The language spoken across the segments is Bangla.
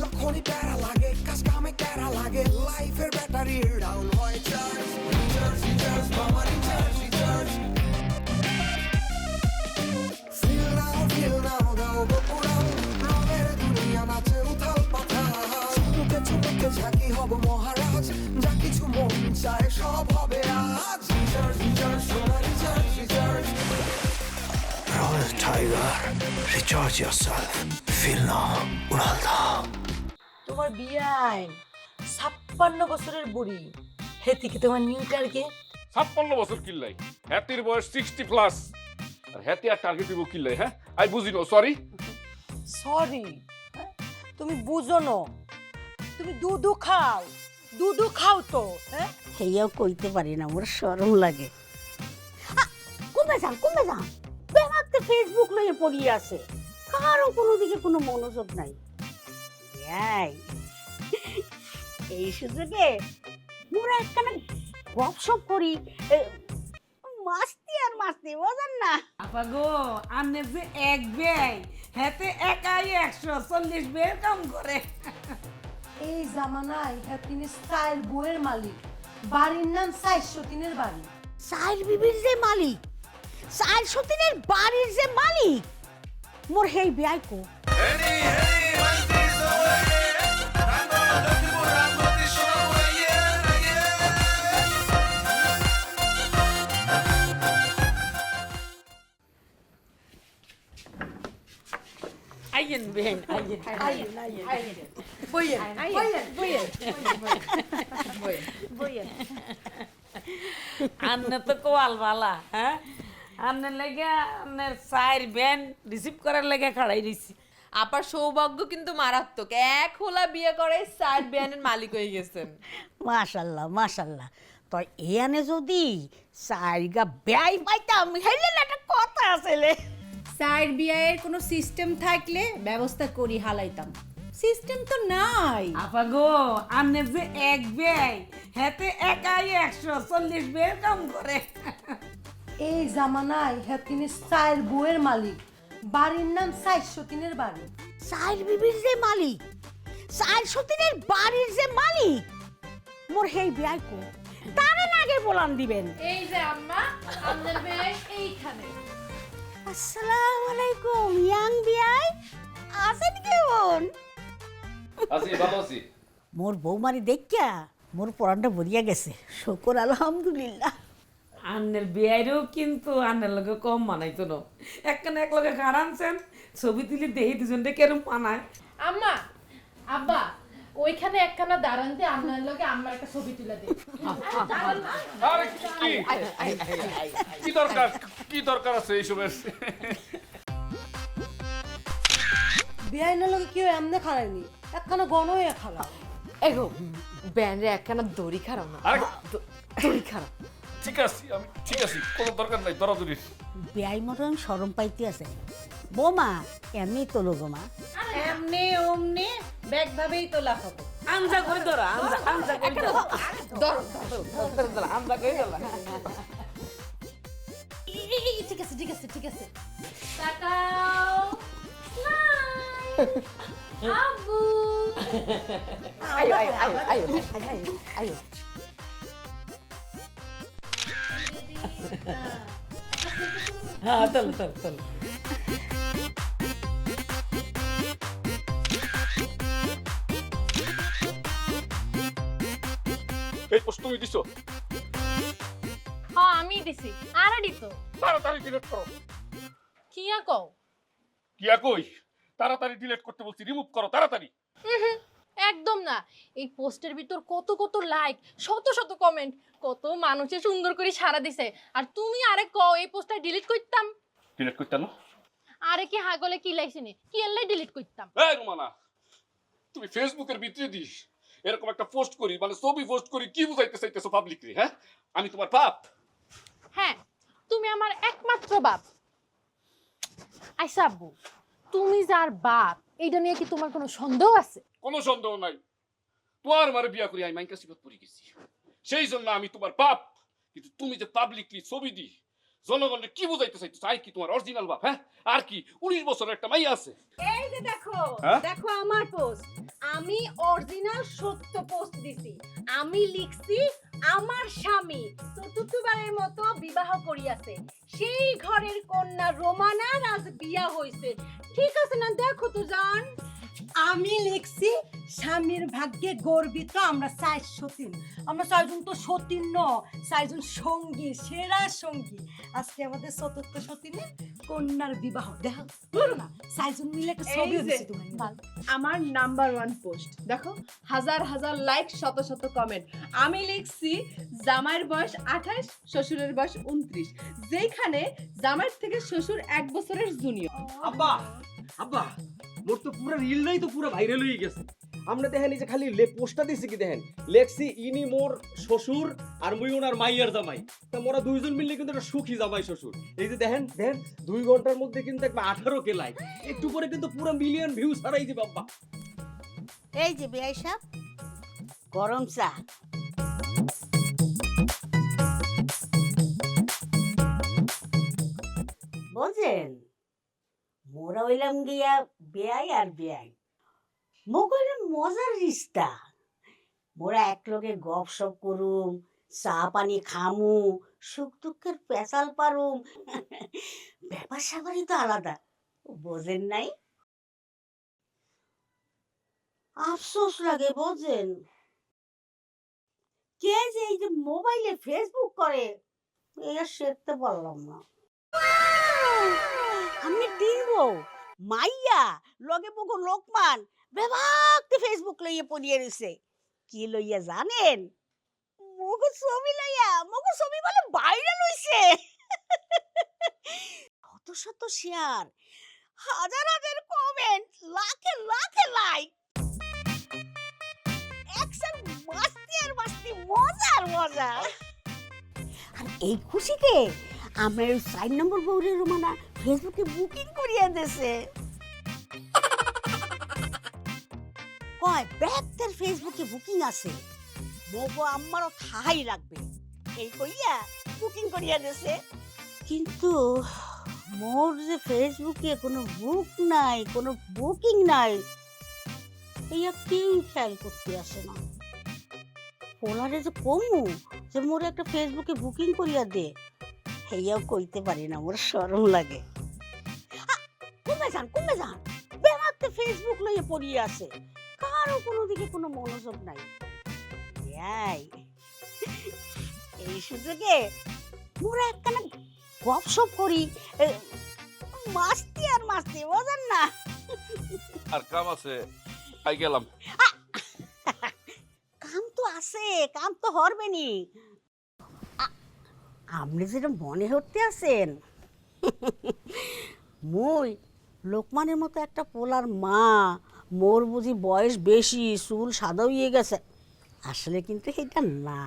যখনই প্যারা লাগে কাজ কামে প্যারা লাগে লাইফের ব্যাটারি ডাউন হয় চার্জ রিচার্জ রিচার্জ মামা রিচার্জ রিচার্জ ফিল নাও দাও বকুড়াও রঙের দুনিয়া নাচে উথাল পাথাল চুমুকে চুমুকে ঝাঁকি হব মহারাজ যা কিছু মন চায় সব হবে আজ রিচার্জ রিচার্জ সোনা recharge recharge Royal Tiger, recharge yourself. Feel now, উড়াল দাও। তোমার বিয়াই 56 বছরের বুড়ি হেতিকে তোমার নিউটার কে 56 বছর কিল্লাই হ্যাতির বয়স 60 প্লাস আর হ্যাতি আর টার্গেট দিব কিল্লাই হ্যাঁ আই বুঝি নো সরি সরি তুমি বুঝো না তুমি দুধু খাও তো হ্যাঁ হেয়াও কইতে পারি না মোর শরম লাগে কমে যান বেমাতে ফেসবুক লইয়ে পড়ি আছে কারো কোনো দিকে কোনো মনোযোগ নাই এই সুযোগে মোরা একখানা গপসপ করি মাস্তি বোঝেন না আপা গো আনে যে এক ব্যয় হেতে একাই 140 বের কাম করে এই জামানায় তিনি স্টাইল বইয়ের মালিক বাড়ির নাম 403 বাড়ি সাইল বিবির যে মালিক সাইল সতীনের বাড়ির যে মালিক মোর হেই বিয়াই কো আইয়েন বেন আইয়েন বইয়েন আন্নে তো কোয়াল বালা হ্যাঁ আন্নে লেগে আন্নের সাইর বেন রিসিভ করার লেগে খাড়াই দিছি আপার সৌভাগ্য কিন্তু মারাত্মক এক হোলা বিয়ে করে সাইড ব্যানের মালিক হয়ে গেছেন মাশাল্লাহ তো এনে যদি সাইগা ব্যয় পাইতাম হেলে একটা কথা আছে সাইড বিয়ের কোনো সিস্টেম থাকলে ব্যবস্থা করি হালাইতাম সিস্টেম তো নাই আপা গো আন্নে যে এক ব্যয় হেতে একাই 140 বের কাম করে এই জামানায় তিনি স্টাইল বইয়ের মালিক বাড়ির নাম 403 বাড়ি সাইল বিবির যে মালিক সাইল সতীনের বাড়ির যে মালিক মোর হেই বিয়াই কো তারে নাগে বলান দিবেন এই যে আম্মা আমাদের মেয়ে এইখানে আসসালামু আলাইকুম ইয়াং বিয়াই আছেন কেমন আছি ভালো আছি মোর বৌমারি দেখিয়া মোর পরানটা ভরিয়া গেছে শুকর আলহামদুলিল্লাহ আন্নের বিয়াইরেও কিন্তু আন্নের লগে কম মানাইতো না একখানে এক লগে খাড়ানছেন ছবি তুলি দেহি দুজনটা কেরম মানায় আম্মা আব্বা ওইখানে একখানা দাঁড়ানতে আপনার লগে আমার একটা ছবি তুলে দিই আরে কি দরকার আছে এইসবের বিয়াইনের লগে কেউ এমনি খাড়ায়নি একখানা গণ হয়ে খাড়া এগো ব্যান্ডে একখানা দড়ি খারাপ না আরে দড়ি খারাপ ঠিক আছে কোনো দরকার নাই দরাদরির বিয়াই মতন শরম পাইতে আছে বৌমা এমনি তোলো গোমা এমনি ওমনি ব্যাগ ভাবেই তোলা হবে আনজা করে ধরা আনজা করে ধরা ধর আনজা করে ধরা ঠিক আছে তাকাও আবু আয়ো হ্যাঁ চল এই পোস্ট তুমি দিছো হ্যাঁ আমি দিছি আরডি তো তাড়াতাড়ি ডিলিট করো কিয়া কও কিয়া কই তাড়াতাড়ি ডিলিট করতে বলছি রিমুভ করো তাড়াতাড়ি একদম না এই পোস্টের ভিতর কত কত লাইক শত শত কমেন্ট কত মানুষে সুন্দর করে সাড়া দিছে আর তুমি আরে কও এই পোস্টটা ডিলিট করতাম ডিলিট করতে না আরে কি হাগলে কি লাইছিনি কি এলাই ডিলিট করতাম এই রুমানা তুমি ফেসবুকের ভিতরে দিস এরকম একটা পোস্ট করি মানে ছবি পোস্ট করি কি বুঝাইতে চাইতেছো পাবলিকলি হ্যাঁ আমি তোমার বাপ হ্যাঁ তুমি আমার একমাত্র বাপ আইসা আব্বু তুমি যার বাপ এইটা নিয়ে কি তোমার কোনো সন্দেহ আছে কোনো সন্দেহ নাই তোমার মারে বিয়া করি আমি মাইকা সিবত পড়ে গেছি সেই জন্য আমি তোমার বাপ কিন্তু তুমি যে পাবলিকলি ছবি দি জনগণকে কি বুঝাইতে চাইছো চাই কি তোমার অরিজিনাল বাপ হ্যাঁ আর কি 19 বছরের একটা মাইয়া আছে এই যে দেখো হ্যাঁ? দেখো আমার পোস্ট আমি অরিজিনাল সত্য পোস্ট দিছি। আমি লিখছি আমার স্বামী চতুর্থবারের মতো বিবাহ করিয়াছে, সেই ঘরের কন্যা রোমানার আজ বিয়া হইছে। ঠিক আছে না? দেখো তো জান। আমি লিখছি স্বামীর ভাগ্যে গর্বিত আমরা 403। আমরা 4জন তো সতীন ন, 4জন সঙ্গী, সেরা সঙ্গী। আজকে আমাদের চতুর্থ সতীনের কন্যার বিবাহ। দেখো বলো না, 4জন মিলে একটা ছবি দিছি তোমার। আমার নাম্বার 1 পোস্ট দেখো, হাজার হাজার লাইক, শত শত কমেন্ট। আমি লিখছি জামাইয়ের বয়স 28, শ্বশুরের বয়স 29, যেখানে জামাইয়ের থেকে শ্বশুর 1 বছরের জুনিয়র। আব্বা আব্বা মোর তো পুরো রিলটাই তো পুরো ভাইরাল হয়ে গেছে। আমরা দেখেন এই যে খালি পোস্টটা দিছি কি দেখেন, লেখছি ইনি মোর শ্বশুর আর মুই ওনার মাইয়ার জামাই। তা মোরা দুইজন মিললে কিন্তু একটা সুখী জামাই শ্বশুর। এই যে দেখেন দেখেন 2 ঘন্টার মধ্যে কিন্তু একটা 18K লাইক, একটু পরে কিন্তু পুরো মিলিয়ন ভিউ ছাড়াই দিবে আব্বা। এই যে বেয়াই সাহেব, গরম চা। বুঝেন, মোরা হইলাম গিয়া বেয়াই আর বেয়াই, মোক হইলাম মজার রিস্তা। মোরা একলগে গপ সপ করুম, চা পানি খামু, সুখ দুঃখের পেশাল পারুম। ব্যাপার স্যাপারই তো আলাদা, বোঝেন নাই? আফসোস লাগে বোঝেন, কে যে এই যে মোবাইলে ফেসবুক করে এটা শিখতে পারলাম না। আমি দিব মাইয়া লগে বগো লোকমান বেভাগতে ফেসবুক লইয়া পড়িয়ে রইছে। কি লইয়া জানেন? মগো ছবি লইয়া। মগো ছবি বলে ভাইরাল হইছে। শত শত শেয়ার, হাজার হাজার কমেন্ট, লাখে লাখে লাইক। একসাথে মাস্তি আর মাস্তি, মজার মজা। আর এই খুশিতে আমার 4 নম্বর বউরে রোমানা ফেসবুকে বুকিং করিয়া দিয়েছে। কয় ব্যাগটার ফেসবুকে বুকিং আছে, মগো আমারও থাই লাগবে এই কইয়া বুকিং করিয়া দিয়েছে। কিন্তু মোর যে ফেসবুকে কোনো বুক নাই, কোনো বুকিং নাই, এইয়া কেউ খেয়াল করতে আসে না। পোলারে যে কমু যে মোর একটা ফেসবুকে বুকিং করিয়া দে, হেয়াও কইতে পারি না, মোর শরম লাগে। কমে যান বেমাতে ফেসবুক লইয়া পড়িয়ে আছে, কারো কোনো দিকে কোনো মনোযোগ নাই। এই সুযোগে মোরা একখানা গপসপ করি, মাস্তি আর মাস্তি, বোঝেন না? আর কাম আছে, আই গেলাম। কাম তো আছে, কাম তো হরবেনি। আপনি যেটা মনে হতে আছেন, মই লোকমানের মতো একটা পোলার মা, মোর বুঝি বয়স বেশি, চুল সাদা হয়ে গেছে। আসলে কিন্তু এটা না।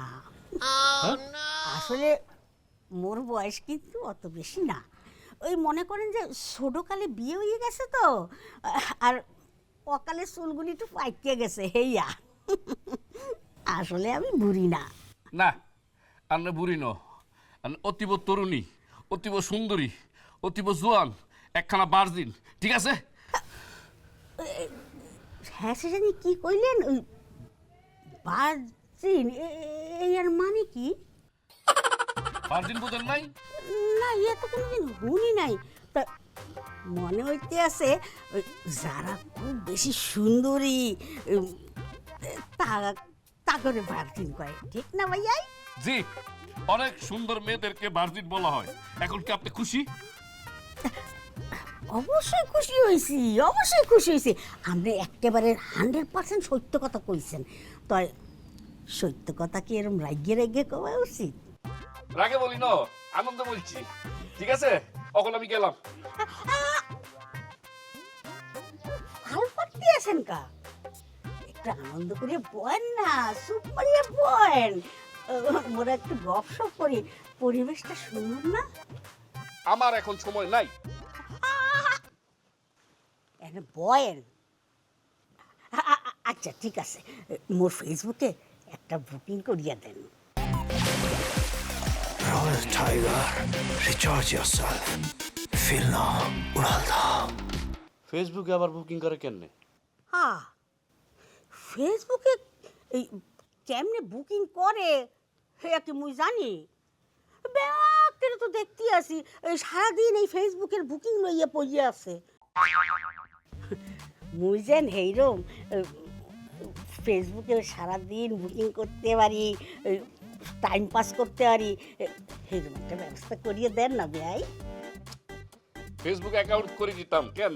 আসলে মোর বয়স কিন্তু অত বেশি না। ওই মনে করেন যে ছোটকালে বিয়ে হয়ে গেছে তো, আর অকালে চুলগুলি একটু পাইকে গেছে, হেইয়া। আসলে আমি বুড়ি না। না, আপনি বুড়ি ন, অতীব তরুণী, অতীব সুন্দরী, অতীব জোয়ান, একখানা বার্জিন, ঠিক আছে? হ্যাঁ, সে জানি কি কইলেন, ওই বার্জিন, এই আর মানে কি? বার্জিন বুঝেন নাই? না, ইয়ে তো কোনোদিন শুনি নাই। তা মনে হইতে আছে যারা খুব বেশি সুন্দরী তা করে বার্জিন কয়, ঠিক না ভাইয়াই? জি, অনেক সুন্দর মেয়েদেরকে বার্জিন বলা হয়। এখন কি আপনি খুশি? অবশ্যই খুশি হয়েছি, অবশ্যই খুশি হয়েছি। আপনি একেবারে 100% সত্য কথা কইছেন। তাই সত্য কথা কি এরকম রাগিয়ে রাগিয়ে কওয়া উচিত? রাগে বলি না, আনন্দ বলছি, ঠিক আছে? এখন আমি গেলাম। ভাল পারতে আছেন কা? একটু আনন্দ করে বয়েন না, চুপ করিয়ে বয়েন। মোরা একটু গপসপ করি, পরিবেশটা সুন্দর না? আমার এখন সময় নাই। এনে বয়েন। আচ্ছা ঠিক আছে, মোর ফেসবুকে একটা বুকিং করিয়া দেন। Royal Tiger, recharge yourself. Feel now, উড়াল দাও। ফেসবুকে আবার বুকিং করে কেন? হ্যাঁ, ফেসবুকে এই কেমনে বুকিং করে হে কি মুই জানি ব্যাকের তো দেখতে আসি সারাদিন এই ফেসবুকের বুকিং লইয়া পড়িয়া আছে মুই যেন হেইরম ফেসবুকে সারাদিন বুকিং করতে পারি টাইম পাস করতে পারি হেইরম একটা ব্যবস্থা করিয়ে দেন না ভাই ফেসবুক অ্যাকাউন্ট করে দিতাম কেন?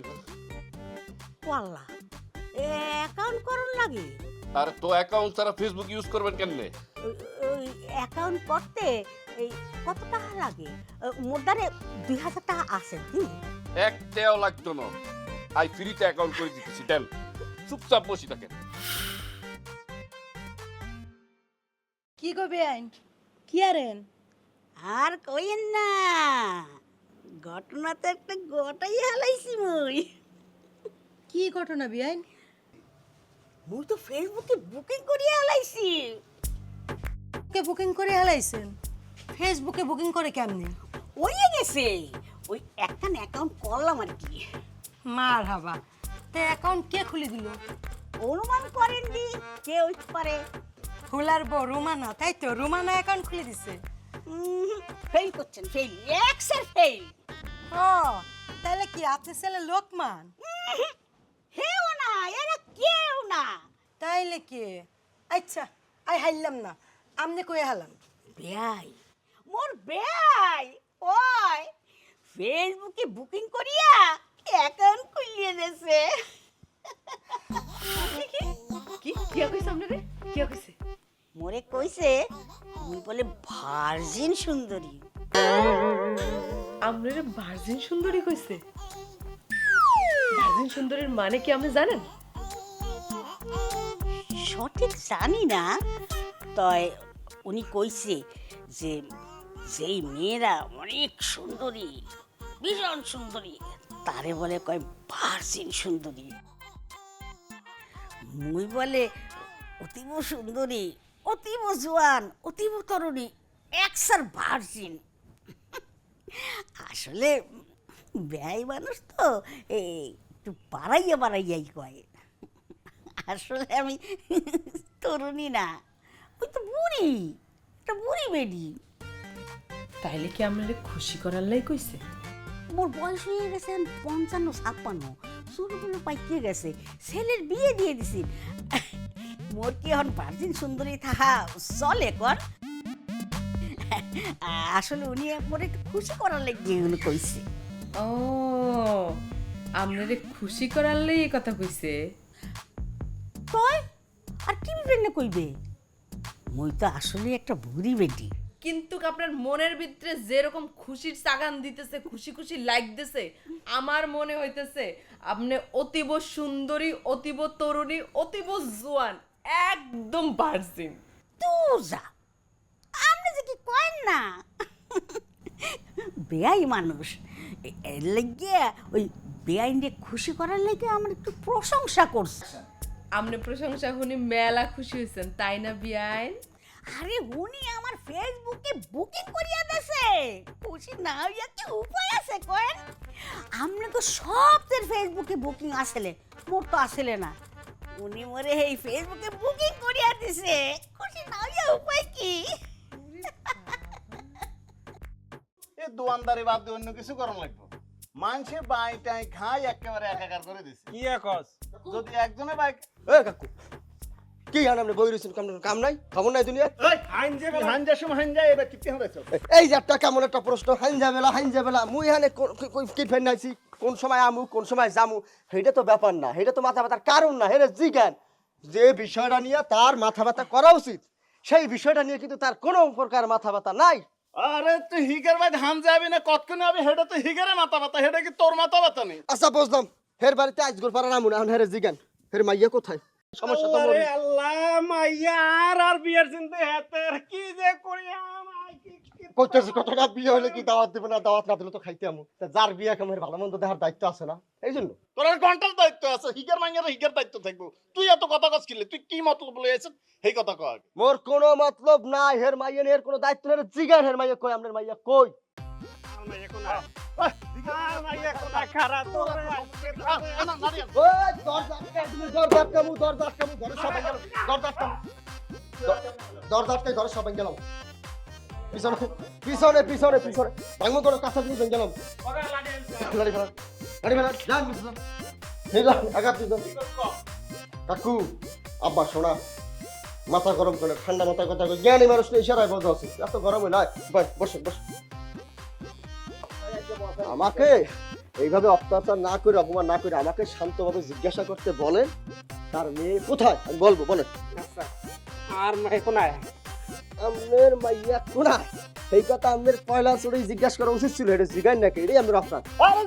ওয়াল্লাহ অ্যাকাউন্ট করন লাগে আর তো অ্যাকাউন্ট ছাড়া ফেসবুক ইউজ করবেন কেমনে? ওই অ্যাকাউন্ট করতে এই কত টাকা লাগে মোর দ্বারে 2000 টাকা আছে দি একটাও লাগতো না, আই ফ্রিতে অ্যাকাউন্ট করে দিতেছি। দেন, চুপচাপ বসি থাকেন। কি গো বেআইন, কি আরেন? আর কইেন না ঘটনা তো একটা গোটাই হালাইছি মুই কি ঘটনা বেআইন? মুই তো ফেসবুকে বুকিং করিয়া হালাইছি কে বুকিং করে হেলাইছেন? ফেসবুকে বুকিং করে কেমনে? ওইয়ে গেছে ওই একটা অ্যাকাউন্ট করলাম আর কি মার হাবা, তে অ্যাকাউন্ট কে খুলে দিল? অনুমান করেন দি কে হইতে পারে খোলার বউ রুমানা, তাই তো? রুমানা অ্যাকাউন্ট খুলে দিছে। ফেল করছেন ফেল এক্সের ফেল ও তাহলে কি আপনি ছেলে লোকমান? হেও না এরা কেউ না তাইলে কে? আচ্ছা আই হাইলাম না, আমনে কই হালাম? বেয়াই মোর বেয়াই ওই ফেসবুকে বুকিং করিয়া অ্যাকাউন্ট খুলিয়ে দিয়েছে কি কি কইছ আপনারে? কি কইছে? মোরে কইছে মুই বলে ভার্জিন সুন্দরী আপনারে ভার্জিন সুন্দরী কইছে? ভার্জিন সুন্দরীর মানে কি আপনি জানেন? সঠিক জানি না, তয় উনি কইছে যে যেই মেয়েরা অনেক সুন্দরী ভীষণ সুন্দরী তারে বলে কয় ভার্জিন সুন্দরী। মুই বলে অতীব সুন্দরী, অতীব জোয়ান, অতীব তরুণী, এক্সার ভার্জিন। আসলে ব্যয় মানুষ তো একটু বাড়াইয়াই কয়। আসলে আমি তরুণী না, ওই তো বুড়ি, একটা বুড়ি বেডি। তাইলে কি আপনারে খুশি করার লাই কইছে? মোর বয়স হয়ে গেছে 55-56, চুলগুলো পাইকে গেছে, ছেলের বিয়ে দিয়ে দিছি। মোর কি এখন ভার্জিন সুন্দরী থাকা চলে কর? আসলে উনি মোর একটু খুশি করার লাগি এগুলো কইছে। ও আপনারে খুশি করার লাই এই কথা কইছে? কয় আর কি বিবেক কইবে? মুই তো আসলে একটা বুড়ি বেটি। কিন্তু আপনার মনের ভিতরে যেরকম খুশির সাগান দিতেছে, খুশি খুশি লাইক দিতেছে, আমার মনে হইতেছে আপনি অতীব সুন্দরী, অতীব তরুণী, অতীব জোয়ান, একদম ভার্জিন। তুই যা, আপনি যে কি কয়েন না বেআই মানুষ, এর লাগে ওই বেআইনকে খুশি করার লাগে আমার একটু প্রশংসা করছে। আপনি প্রশংসা শুনি মেলা খুশি হয়েছেন তাই না বিয়াইন? আরে উনি আমার ফেসবুকে বুকিং করিয়া দেছে, খুশি না হইয়া কি উপায় আছে কয়েন? আপনি তো সবদের ফেসবুকে বুকিং আসলে, মোর তো আসলে না। উনি মোরে এই ফেসবুকে বুকিং করিয়া দিছে, খুশি না হইয়া উপায় কি? এ দোয়ানদারি বাদ দিয়ে অন্য কিছু করণ লাগবে। মানুষে বাই টাই খাই একেবারে একাকার করে দিছে। কি একস যদি একজনে বাইক এ কাকু কি হান আপনি বই রইছেন, কাম নাই খবর নাই দুনিয়া? এই হাঞ্জা সময় হাঞ্জা এবার কিতে হইছো? এই যে একটা কেমন একটা প্রশ্ন, হাইনজা বেলা মুই হানে কি ফেন নাইছি, কোন সময় আমু কোন সময় জামু, সেইটা তো ব্যাপার না, সেইটা তো মাথা ব্যথার কারণ না। হেরে জিজ্ঞান যে বিষয়টা নিয়ে তার মাথা ব্যথা করা উচিত, সেই বিষয়টা নিয়ে কিন্তু তার কোনো প্রকার মাথা ব্যথা নাই। আরে তুই হিগার বাইদ হাঞ্জা আবি না কতক্ষণে আবি, হেটা তো হিগারে মাথা ব্যথা, হেটা কি তোর মাথা ব্যথা নেই? আচ্ছা বুঝলাম, হের বাড়িতে আজগর পারা নামু না, এখন হেরে জিজ্ঞান হের মাইয়া কোথায়? সমস্যা তো আরে আল্লাহ মাইয়া আর বিয়ের চিন্তা হেতের কি যে করি আমায় কি কইতেছি কতটা বিয়ে হলে কি দাওয়াত দিবে না, দাওয়াত না দিলে তো খাইতে আমু। তা যার বিয়ে কেমন ভালো মন্দ দেখার দায়িত্ব আছে না, এই জন্য তোর আর ঘন্টার দায়িত্ব আছে, হিগার মাইয়ার হিগার দায়িত্ব থাকবো। তুই এত কথা কস কিলে, তুই কি মতলব বলে আছিস এই কথা কয়? মোর কোনো মতলব নাই, হের মাইয়া হের কোনো দায়িত্ব নেই। জিগান হের মাইয়া কই, আমনের মাইয়া কই? পিছনে পিছনে পিছনে ভাঙবো কোনো কাঁচা জিনিস গেলাম কাকু আব্বা শোনা মাথা গরম করে ঠান্ডা মাথায় কথা কই জ্ঞানী মানুষ তো ইশারায় বোঝা আছে এত গরম হয় না বসে বসে আমাকে এইভাবে অত্যাচার না করে অপমান না করে আমাকে শান্তভাবে জিজ্ঞাসা করতে বলেন তার মেয়ে কোথায় আমি বলবো বলেন আর মাই কোনায় আমনের মাইয়া কোনায় এই কথা আমাদের পয়লা চড়ে জিজ্ঞাসা করা উচিত ছিল এটা জিগাই নাকি এটাই আমরা আপনার আরে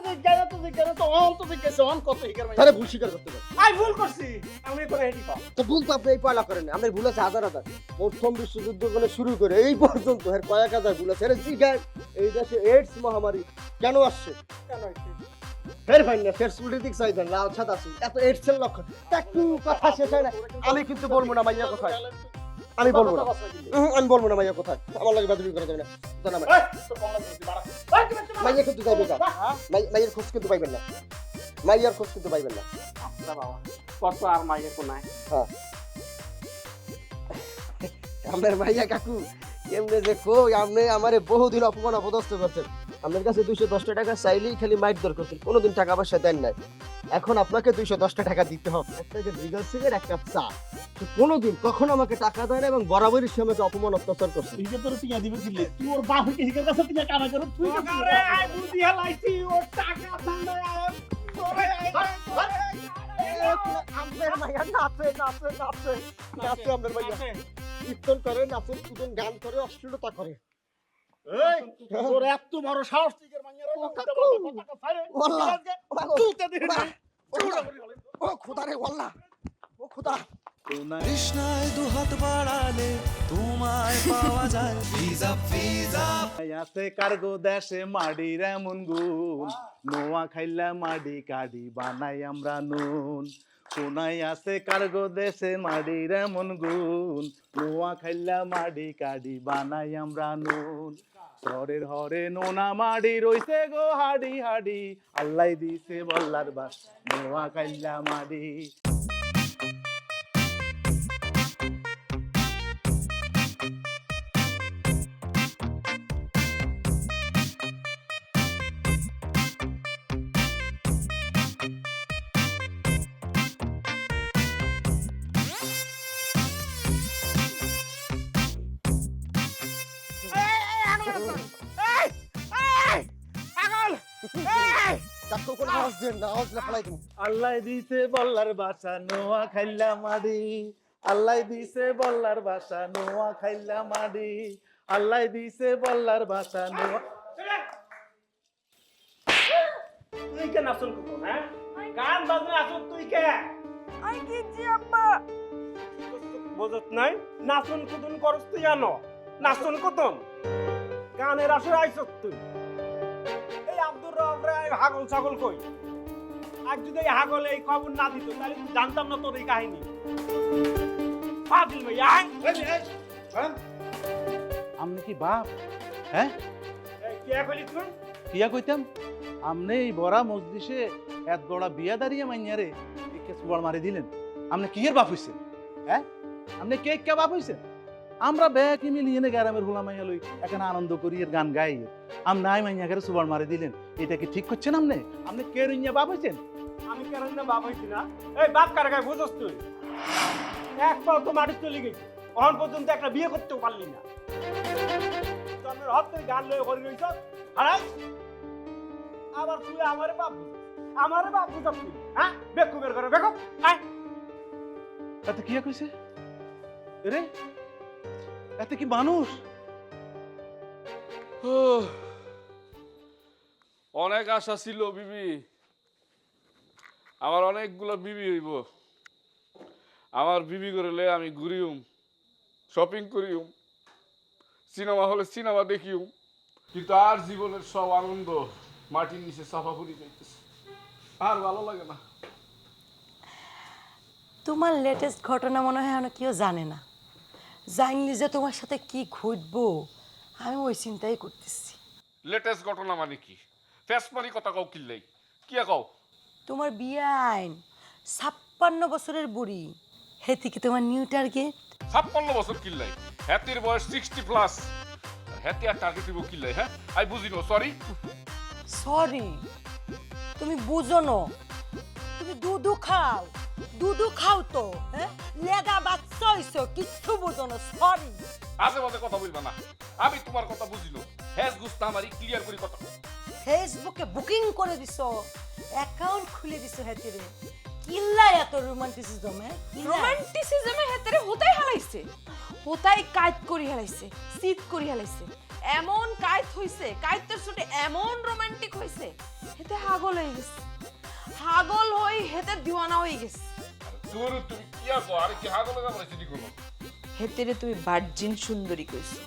জিজ্ঞাসা অন তো জিজ্ঞাসা অন কত হিকার ভাই তাহলে ভুল স্বীকার করতে পারেন আই ভুল করছি আমি করে হেডি পাও তো ভুল তো আপনি এই পয়লা করেন আমাদের ভুল আছে হাজার হাজার প্রথম বিশ্বযুদ্ধ করে শুরু করে এই পর্যন্ত এর কয়েক হাজার ভুল আছে এটা জিগাই এই দেশে এইডস মহামারী কেন আসছে কেন হইছে ফের ভাই না ফের সুলিদিক চাইবেন লাল ছাদ আছে এত এইডস এর লক্ষণ একটু কথা শেষ হয় না আমি কিন্তু বলবো না মাইয়া কোথায় আমি বলবো না আমি বলবো না মাইয়া কোথায় আমার লাগে বাদবি করে দেবে না জানা মাইয়া কিন্তু যাইবে না মাইয়ার খোঁজ কিন্তু পাইবেন না মাইয়ার খোঁজ কিন্তু পাইবেন না আচ্ছা বাবা কত আর মাইয়া কোনায় হ্যাঁ আমার মাইয়া কাকু কেমনে যে কই আপনি আমারে বহুদিন অপমান অপদস্থ করছেন আপনার কাছে 210 টাকা চাইলেই খালি মাইট দর করতেন কোনোদিন টাকা পয়সা দেন নাই এখন আপনাকে 210 টাকা দিতে হবে একটা যে রিগাল সিগারেট এক কাপ চা তো কোনোদিন কখনো আমাকে টাকা দেয় না এবং বরাবরই সে আমাকে অপমান অত্যাচার করছে হিকে তোর টিয়া দিবে দিলে তুই ওর বাপকে হিকের কাছে টিয়া কানা করো তুই আরে আই বুদ্ধি হালাইছি ও টাকা দাও আপনার মাইয়া নাচে নাচে নাচে নাচে আপনার মাইয়া কীর্তন করে নাচে কুদন গান করে অশ্লীলতা করে এই তোর এত বড় সাহস টিকের মাইয়ার কথা ছাড়ে ওয়াল্লাহ তুইতে দিবি ও খোদা রে ওয়াল্লাহ ও খোদা কৃষ্ণায় দুহাত বাড়ালে তোমায় পাওয়া যায় ভিজা ভিজা আছে কার্গো দেশে মাডির এমন গুণ নোয়া খাইলা মাডি কাডি বানাই আমরা নুন কোনায় আছে কার্গো দেশে মাডির এমন গুণ নোয়া খাইলা মাডি কাডি বানাই আমরা নুন সরের হরে নোনা মাডি রইছে গো হাডি হাডি আল্লাহ দিছে বল্লার বাস নোয়া খাইলা মাডি কাকু কোন আওয়াজ দেন না আওয়াজ না ফেলাই তুমি আল্লাহ দিছে বল্লার বাসা নোয়া খাইলা মাডি আল্লাহ দিছে বল্লার বাসা নোয়া খাইলা মাডি আল্লাহ দিছে বল্লার বাসা নোয়া তুই কে নাচন করতো না গান বাজনা আসো তুই কে আই কিজি আব্বা বুঝত নাই নাচন কুদন করস তুই জানো নাচন কুদন গানের আসরে আইছত তুই এই আব্দুর রহমান হাগল ছাগল কই আজ যদি এই হাগল এই খবর না দিত তাহলে তুই জানতাম না তোর এই কাহিনী পাগল ভাইয়া আমনে কি বাপ হ্যাঁ কে কইলি তুই কিয়া কইতাম আমনে এই বড়া মজলিসে এত বড় বিয়া দাঁড়িয়ে মাইয়ারে একে সুবল মারি দিলেন আমনে কি এর বাপ হইছেন হ্যাঁ আমনে কে কে বাপ হইছেন আমরা ব্যাকি মিলিয়ে নে গ্রামের হুলা মাইয়া লই এখানে আনন্দ করি এর গান গাই আমনে আই মাইয়া করে সুবল মারি দিলেন এটা কি ঠিক করছেন আমনে আমনে কে রইয়া বাপ হইছেন আমি কেন না বাপ হইছি না এই বাপ কার গায়ে বুঝছস তুই এক পাও তো মাটি চলে গেছে অহন পর্যন্ত একটা বিয়ে করতেও পারলি না জন্মের হত তুই গান লয়ে করি রইছ আরে আবার তুই আমারে বাপ বুঝাস তুই হ্যাঁ বেকু বের করে বেকু আয় এত কি কইছে রে এত কি মানুষ অনেক আশা ছিল বিবি আমার অনেকগুলো বিবি হইব আমার বিবি করলে আমি ঘুরিউম শপিং করিউম সিনেমা হলে সিনেমা দেখিউম কিন্তু আর জীবনের সব আনন্দ মাটির নিচে চাপা পড়ে যাইতেছে আর ভালো লাগে না তোমার লেটেস্ট ঘটনা মনে হয় এখনো কেউ জানে না জানলি যে তোমার সাথে কি ঘটবো আমি ওই চিন্তাই করতেছি লেটেস্ট ঘটনা মানে কি? ফেসমারি কথা কও কিল্লাই, কি কও? তোমার বিয়াইন 56 বছরের বুড়ি, হেতি কি তোমার নিউ টার্গেট? 56 বছর কিল্লাই, হ্যাতির বয়স 60 প্লাস, হ্যাতি আর টার্গেট দিব কিল্লাই? হ্যাঁ আই বুঝি নো, সরি। সরি তুমি বুঝো না, তুমি দুধু খাও তো, হ্যাঁ লেগা বাচ্চা হইছো, কিচ্ছু বুঝো না, সরি। আজে বাজে কথা বলবা না, আমি তোমার কথা বুঝি নো, হ্যাজ গুস্তা আমারই ক্লিয়ার করি কথা। ফেসবুকে বুকিং করে দিছো, অ্যাকাউন্ট খুলে দিছো হেতিরে, কিল্লা এত রোমান্টিসিজম? রোমান্টিসিজমে হেতেরে হোতাই হালাইছে, হোতাই কাইত করি হালাইছে, শীত করি হালাইছে, এমন কাইত হইছে, কাইতের সাথে এমন রোমান্টিক হইছে, হেতে হাগল হয়ে গেছে, হাগল হই হেতে দিওয়ানা হয়ে গেছে। তুমি কি কও? আরে কি হাগলে না বলেছি দি কোনো? হেতেরে তুমি ভার্জিন সুন্দরী কইছো।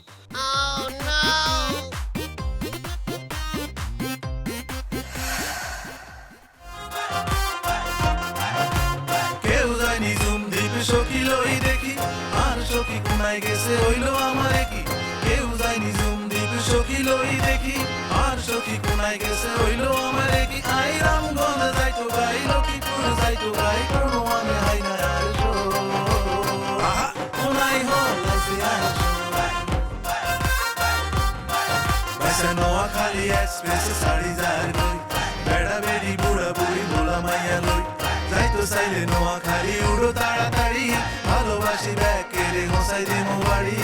কেউ যায়নি জুম দ্বীপে সখী লই দেখি, আর সখী কোনায় গেছে হইলো আমারে কি? কেউ যায়নি জুম দ্বীপে সখী লই দেখি, আর সখী কোনায় গেছে হইলো আমারে কি? আই রামগঞ্জ যাইতো গাই, লক্ষ্মীপুর যাইতো গাই, কোনো আমি হাই না আর শো। আহা কোনায় হলাইছে আর শো। वैसे নোয়াখালী এক্সপ্রেসে সাড়ি যায় লই, বেড়া বেড়ি বুড়া বুড়ি ভোলা মাইয়া লই, যাইতো চাইলে নোয়াখালী উড়ো তাড়াতাড়ি, ভালোবাসি ব্যাকেরে হোসাই দিমু বাড়ি।